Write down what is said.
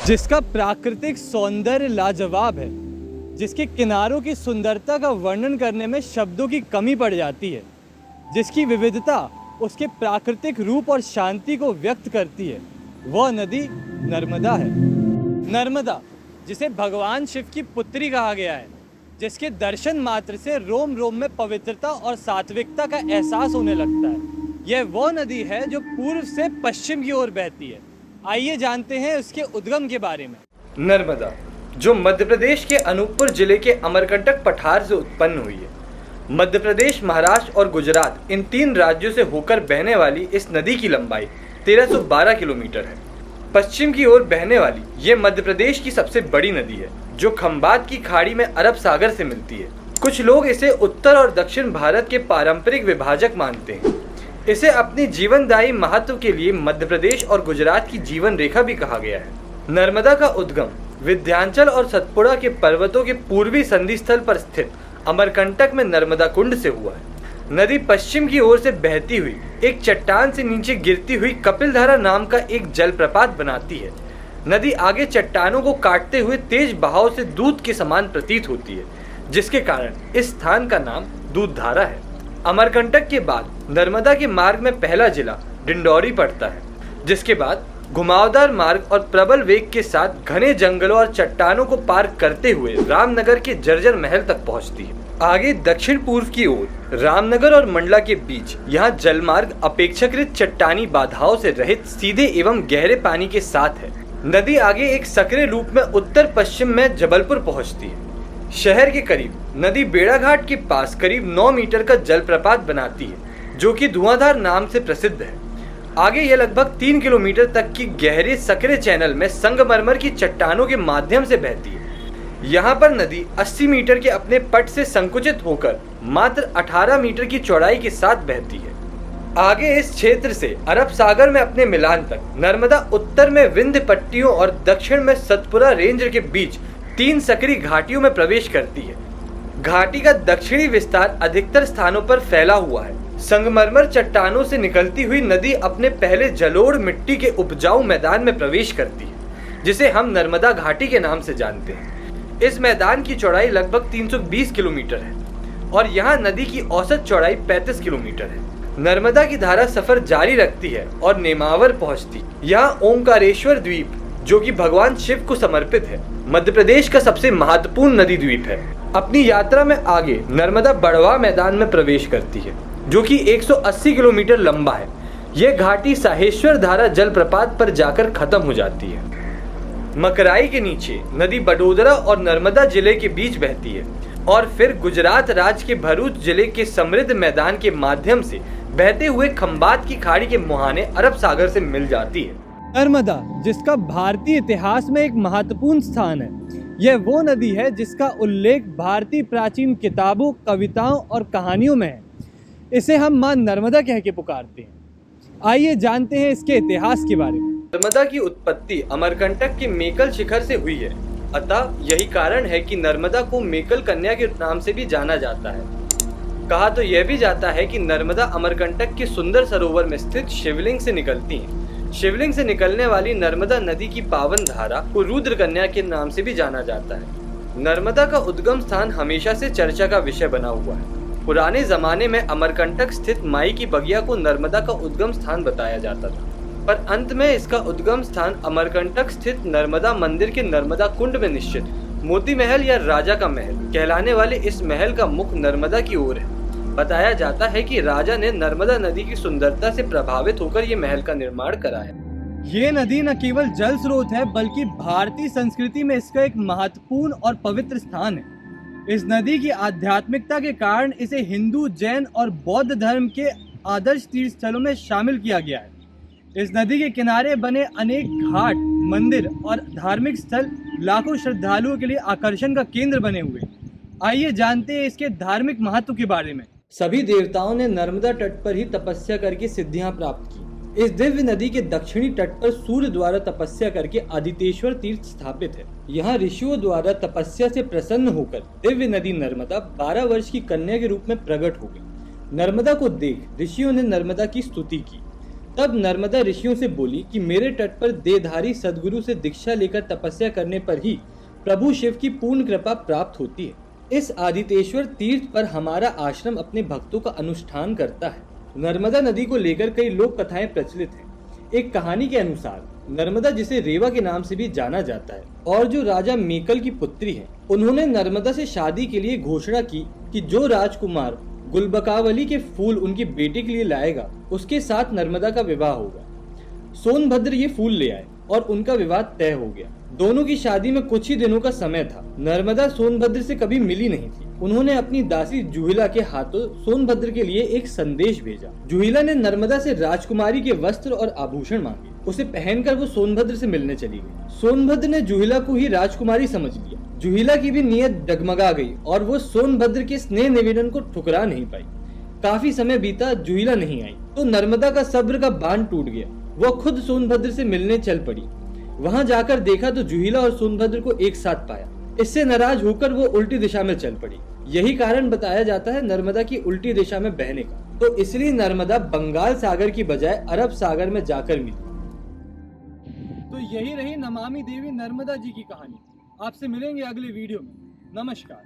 जिसका प्राकृतिक सौंदर्य लाजवाब है, जिसके किनारों की सुंदरता का वर्णन करने में शब्दों की कमी पड़ जाती है, जिसकी विविधता उसके प्राकृतिक रूप और शांति को व्यक्त करती है, वह नदी नर्मदा है। नर्मदा, जिसे भगवान शिव की पुत्री कहा गया है, जिसके दर्शन मात्र से रोम रोम में पवित्रता और सात्विकता का एहसास होने लगता है, यह वह नदी है जो पूर्व से पश्चिम की ओर बहती है। आइए जानते हैं उसके उद्गम के बारे में। नर्मदा, जो मध्य प्रदेश के अनूपपुर जिले के अमरकंटक पठार से उत्पन्न हुई है। मध्य प्रदेश, महाराष्ट्र और गुजरात, इन 3 राज्यों से होकर बहने वाली इस नदी की लंबाई 1312 किलोमीटर है। पश्चिम की ओर बहने वाली ये मध्य प्रदेश की सबसे बड़ी नदी है, जो खंबात की खाड़ी में अरब सागर से मिलती है। कुछ लोग इसे उत्तर और दक्षिण भारत के पारंपरिक विभाजक मानते हैं। इसे अपनी जीवनदायी महत्व के लिए मध्य प्रदेश और गुजरात की जीवन रेखा भी कहा गया है। नर्मदा का उद्गम विंध्याचल और सतपुड़ा के पर्वतों के पूर्वी संधि स्थल पर स्थित अमरकंटक में नर्मदा कुंड से हुआ है। नदी पश्चिम की ओर से बहती हुई एक चट्टान से नीचे गिरती हुई कपिलधारा नाम का एक जलप्रपात बनाती है। नदी आगे चट्टानों को काटते हुए तेज बहाव से दूध के समान प्रतीत होती है, जिसके कारण इस स्थान का नाम दूधधारा है। अमरकंटक के बाद नर्मदा के मार्ग में पहला जिला डिंडौरी पड़ता है, जिसके बाद घुमावदार मार्ग और प्रबल वेग के साथ घने जंगलों और चट्टानों को पार करते हुए रामनगर के जर्जर महल तक पहुंचती है। आगे दक्षिण पूर्व की ओर रामनगर और मंडला के बीच यहाँ जलमार्ग अपेक्षाकृत चट्टानी बाधाओं से रहित सीधे एवं गहरे पानी के साथ है। नदी आगे एक सक्रिय रूप में उत्तर पश्चिम में जबलपुर पहुंचती है। शहर के करीब नदी बेड़ाघाट के पास करीब 9 मीटर का जलप्रपात बनाती है, जो कि धुआंधार नाम से प्रसिद्ध है। आगे यह लगभग 3 किलोमीटर तक की गहरे सकरे चैनल में संगमरमर की चट्टानों के माध्यम से बहती है। यहाँ पर नदी 80 मीटर के अपने पट से संकुचित होकर मात्र 18 मीटर की चौड़ाई के साथ बहती है। आगे इस क्षेत्र से अरब सागर में अपने मिलान तक नर्मदा उत्तर में विंध्य पट्टियों और दक्षिण में सतपुड़ा रेंज के बीच 3 सकरी घाटियों में प्रवेश करती है। घाटी का दक्षिणी विस्तार अधिकतर स्थानों पर फैला हुआ है। संगमरमर चट्टानों से निकलती हुई नदी अपने पहले जलोढ़ मिट्टी के उपजाऊ मैदान में प्रवेश करती है, जिसे हम नर्मदा घाटी के नाम से जानते हैं। इस मैदान की चौड़ाई लगभग 320 किलोमीटर है और यहाँ नदी की औसत चौड़ाई 35 किलोमीटर है। नर्मदा की धारा सफर जारी रखती है और नेमावर पहुँचती। यहाँ ओंकारेश्वर द्वीप, जो कि भगवान शिव को समर्पित है, मध्य प्रदेश का सबसे महत्वपूर्ण नदी द्वीप है। अपनी यात्रा में आगे नर्मदा बड़वा मैदान में प्रवेश करती है, जो कि 180 किलोमीटर लंबा है। यह घाटी साहेश्वर धारा जलप्रपात पर जाकर खत्म हो जाती है। मकराई के नीचे नदी बडोदरा और नर्मदा जिले के बीच बहती है और फिर गुजरात राज्य के भरूच जिले के समृद्ध मैदान के माध्यम से बहते हुए खंबात की खाड़ी के मुहाने अरब सागर से मिल जाती है। नर्मदा, जिसका भारतीय इतिहास में एक महत्वपूर्ण स्थान है, यह वो नदी है जिसका उल्लेख भारतीय प्राचीन किताबों, कविताओं और कहानियों में है। इसे हम मां नर्मदा कह के पुकारते हैं। आइए जानते हैं इसके इतिहास के बारे में। नर्मदा की उत्पत्ति अमरकंटक के मेकल शिखर से हुई है, अतः यही कारण है कि नर्मदा को मेकल कन्या के नाम से भी जाना जाता है। कहा तो यह भी जाता है कि नर्मदा अमरकंटक के सुंदर सरोवर में स्थित शिवलिंग से निकलती है। शिवलिंग से निकलने वाली नर्मदा नदी की पावन धारा को रुद्र कन्या के नाम से भी जाना जाता है। नर्मदा का उद्गम स्थान हमेशा से चर्चा का विषय बना हुआ है। पुराने जमाने में अमरकंटक स्थित माई की बगिया को नर्मदा का उद्गम स्थान बताया जाता था, पर अंत में इसका उद्गम स्थान अमरकंटक स्थित नर्मदा मंदिर के नर्मदा कुंड में निश्चित मोती महल या राजा का महल कहलाने वाले इस महल का मुख नर्मदा की ओर है। बताया जाता है कि राजा ने नर्मदा नदी की सुंदरता से प्रभावित होकर ये महल का निर्माण कराया। ये नदी न केवल जल स्रोत है, बल्कि भारतीय संस्कृति में इसका एक महत्वपूर्ण और पवित्र स्थान है। इस नदी की आध्यात्मिकता के कारण इसे हिंदू, जैन और बौद्ध धर्म के आदर्श तीर्थ स्थलों में शामिल किया गया है। इस नदी के किनारे बने अनेक घाट, मंदिर और धार्मिक स्थल लाखों श्रद्धालुओं के लिए आकर्षण का केंद्र बने हुए। आइए जानते हैं इसके धार्मिक महत्व के बारे में। सभी देवताओं ने नर्मदा तट पर ही तपस्या करके सिद्धियां प्राप्त की। इस दिव्य नदी के दक्षिणी तट पर सूर्य द्वारा तपस्या करके आदितेश्वर तीर्थ स्थापित है। यहाँ ऋषियों द्वारा तपस्या से प्रसन्न होकर दिव्य नदी नर्मदा 12 वर्ष की कन्या के रूप में प्रकट हो गई। नर्मदा को देख ऋषियों ने नर्मदा की स्तुति की। तब नर्मदा ऋषियों से बोली कि मेरे तट पर देहधारी सदगुरु से दीक्षा लेकर तपस्या करने पर ही प्रभु शिव की पूर्ण कृपा प्राप्त होती है। इस आदितेश्वर तीर्थ पर हमारा आश्रम अपने भक्तों का अनुष्ठान करता है। नर्मदा नदी को लेकर कई लोक कथाएं प्रचलित हैं। एक कहानी के अनुसार नर्मदा, जिसे रेवा के नाम से भी जाना जाता है, और जो राजा मेकल की पुत्री है, उन्होंने नर्मदा से शादी के लिए घोषणा की कि जो राजकुमार गुलबकावली के फूल उनकी बेटी के लिए लाएगा, उसके साथ नर्मदा का विवाह होगा। सोनभद्र ये फूल ले आए और उनका विवाह तय हो गया। दोनों की शादी में कुछ ही दिनों का समय था। नर्मदा सोनभद्र से कभी मिली नहीं थी। उन्होंने अपनी दासी जूहिला के हाथों सोनभद्र के लिए एक संदेश भेजा। जूहिला ने नर्मदा से राजकुमारी के वस्त्र और आभूषण मांगे। उसे पहनकर वो सोनभद्र से मिलने चली गई। सोनभद्र ने जूहिला को ही राजकुमारी समझ लिया। जूहिला की भी नीयत डगमगा गई और वो सोनभद्र के स्नेह निवेदन को ठुकरा नहीं पाई। काफी समय बीता, जूहिला नहीं आई तो नर्मदा का सब्र का बांध टूट गया। वो खुद सोनभद्र से मिलने चल पड़ी। वहां जाकर देखा तो जूहिला और सोनभद्र को एक साथ पाया। इससे नाराज होकर वो उल्टी दिशा में चल पड़ी। यही कारण बताया जाता है नर्मदा की उल्टी दिशा में बहने का। तो इसलिए नर्मदा बंगाल सागर की बजाय अरब सागर में जाकर मिली। तो यही रही नमामि देवी नर्मदा जी की कहानी। आपसे मिलेंगे अगले वीडियो में। नमस्कार।